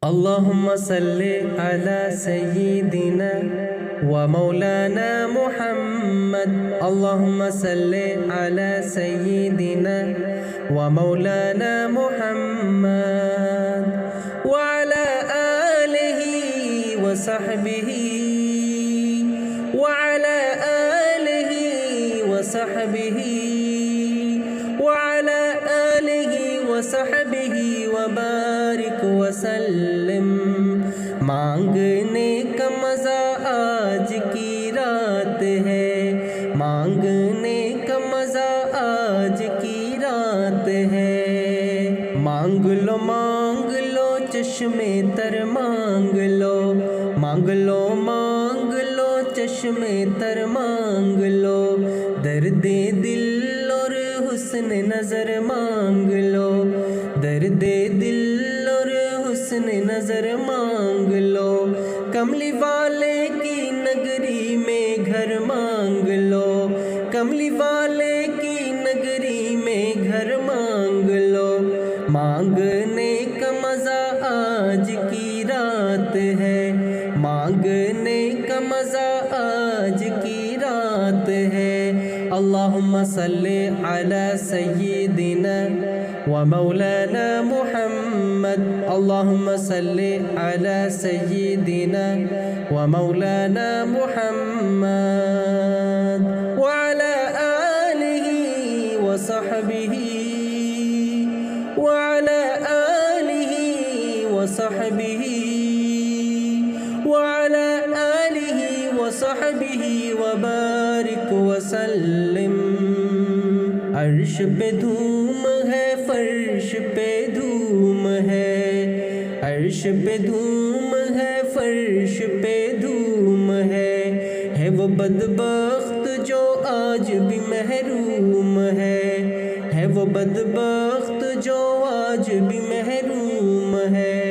اللهم صل على سيدنا ومولانا محمد. اللهم صل على سيدنا ومولانا محمد وعلى آله وصحبه وعلى آله وصحبه وعلى آله وصحبه وبارك وسلم. مانگنے کا مزہ آج کی رات ہے، مانگنے کا مزہ آج کی رات ہے. مانگ لو چشمے تر مانگ لو، مانگ لو چشمے تر مانگ لو. درد دل اور حسن نظر مانگ لو، درد دل اور حسن نظر مانگ لو. کملی والے کی نگری میں گھر مانگ لو، کملی والے کی نگری میں گھر مانگ لو. مانگنے کا مزہ آج کی رات ہے، مانگنے کا مزہ آج کی رات ہے. اللہم صلی علی سیدنا ومولانا محمد. اللہم صلی علی سیدنا ومولانا محمد وعلى آلہ وصحبہ وعلى آلہ وصحبہ وعلى آلہ وصحبہ وبارک وسلم. عرش پہ دھوم ہے، فرش پہ دھوم ہے، عرش پہ دھوم ہے، فرش پہ دھوم ہے. وہ بدبخت جو آج بھی محروم ہے وہ بدبخت جو آج بھی محروم ہے.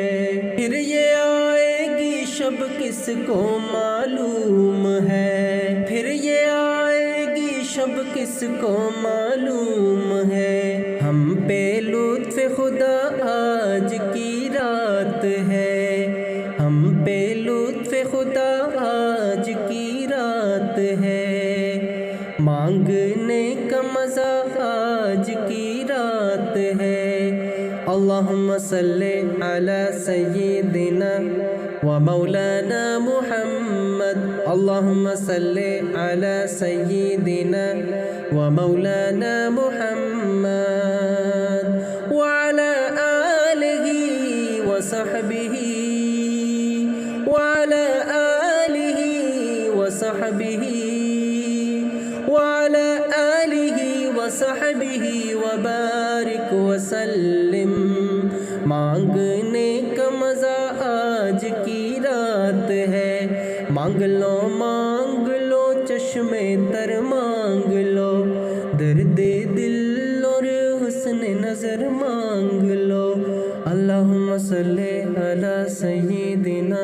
پھر یہ آئے گی شب کس کو معلوم ہے، پھر یہ آئے گی شب کس کو معلوم ہے. ہم پہ لطف خدا آج کی رات ہے، ہم پہ لطف خدا آج کی رات ہے. مانگنے کا مزہ آج کی رات ہے. اللہم صلی علی سیدنا ومولانا محمد. اللہم صلی علی سیدنا ومولانا محمد وعلى آلہ وصحبہ وعلى آلہ وصحبہ وعلى آلہ وصحبہ وبارک وسلم. مانگنے کا مزہ آج کی رات ہے، مانگ لو چشمے تر مانگ لو. درد دل اور حسن نظر مانگ لو. اللہم صلی علی سیدنا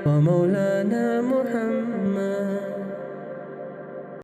و مولانا محمد.